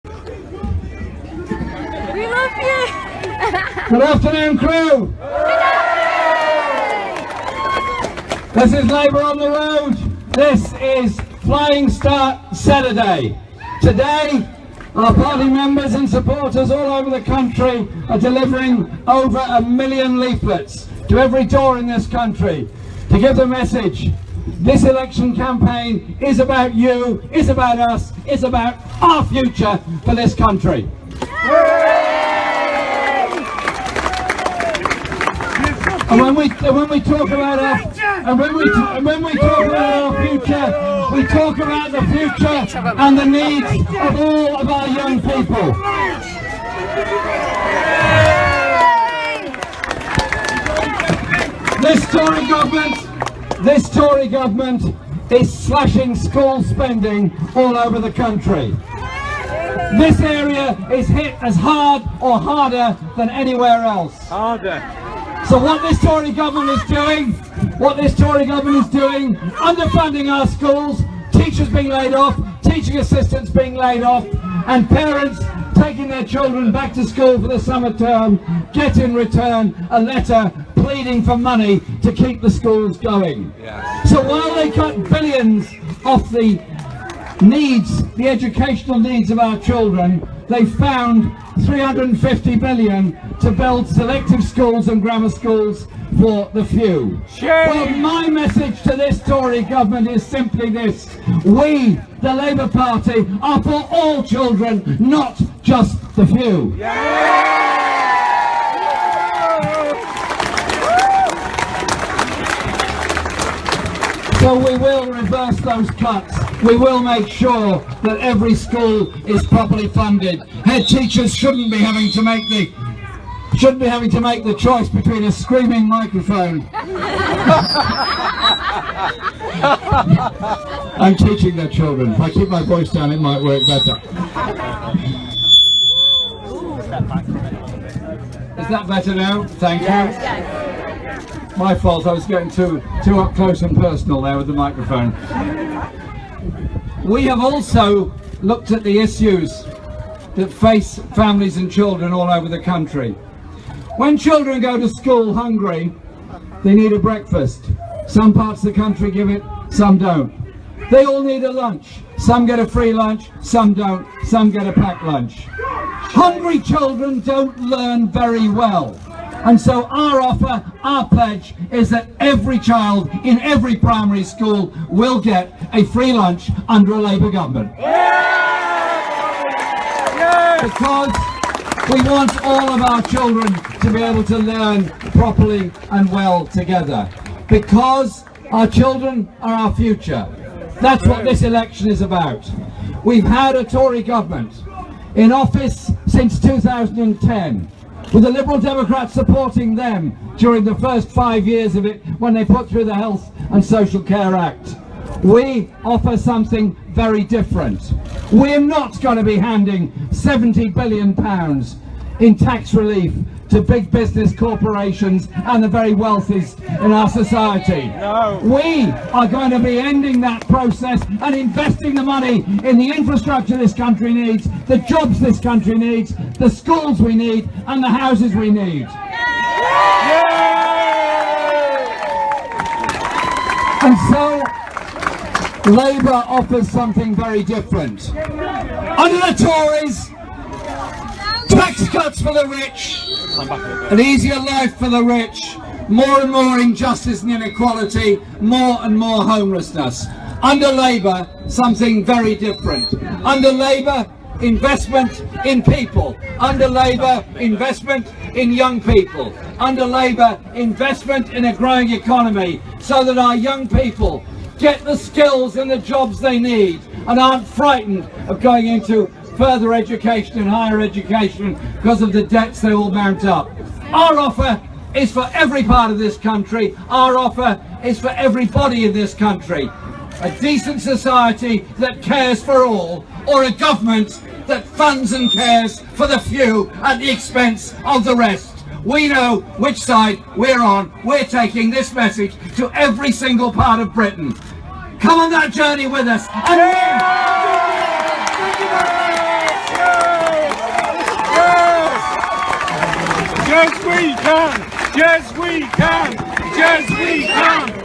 We love you! Good afternoon, Crewe! This is Labour on the road. This is Flying Start Saturday. Today, our party members and supporters all over the country are delivering over 1 million leaflets to every door in this country to give the message: this election campaign is about you, is about us, is about our future for this country. And when we talk about our future, we talk about the future and the needs of all of our young people. This Tory government is slashing school spending all over the country. This area is hit as hard or harder than anywhere else. So what this Tory government is doing, underfunding our schools, teachers being laid off, teaching assistants being laid off, and parents taking their children back to school for the summer term, get in return a letter pleading for money to keep the schools going. Yeah. So while they cut billions off the needs, the educational needs of our children, they found 350 billion to build selective schools and grammar schools for the few. Well, my message to this Tory government is simply this: we, the Labour Party, are for all children, not just the few. So we will reverse those cuts. We will make sure that every school is properly funded. Head teachers shouldn't be having to make the choice between a screaming microphone. I'm teaching their children. If I keep my voice down, it might work better. Is that better now? Thank you. My fault, I was getting too up close and personal there with the microphone. We have also looked at the issues that face families and children all over the country. When children go to school hungry, they need a breakfast. Some parts of the country give it, some don't. They all need a lunch. Some get a free lunch, some don't, some get a packed lunch. Hungry children don't learn very well. And so our offer, our pledge, is that every child in every primary school will get a free lunch under a Labour government. Because we want all of our children to be able to learn properly and well together. Because our children are our future. That's what this election is about. We've had a Tory government in office since 2010. with the Liberal Democrats supporting them during the first 5 years of it when they put through the Health and Social Care Act. We offer something very different. We're not going to be handing £70 billion in tax relief to big business corporations and the very wealthiest in our society. No. We are going to be ending that process and investing the money in the infrastructure this country needs, the jobs this country needs, the schools we need, and the houses we need. And so Labour offers something very different. Under the Tories, tax cuts for the rich, an easier life for the rich, more and more injustice and inequality, more and more homelessness. Under Labour, something very different. Under Labour, investment in people. Under Labour, investment in young people. Under Labour, investment in a growing economy so that our young people get the skills and the jobs they need and aren't frightened of going into further education and higher education because of the debts they all mount up. Our offer is for every part of this country. Our offer is for everybody in this country. A decent society that cares for all, or a government that funds and cares for the few at the expense of the rest. We know which side we're on. We're taking this message to every single part of Britain. Come on that journey with us. And Yes, we can! Yes, we can! Yes, we can!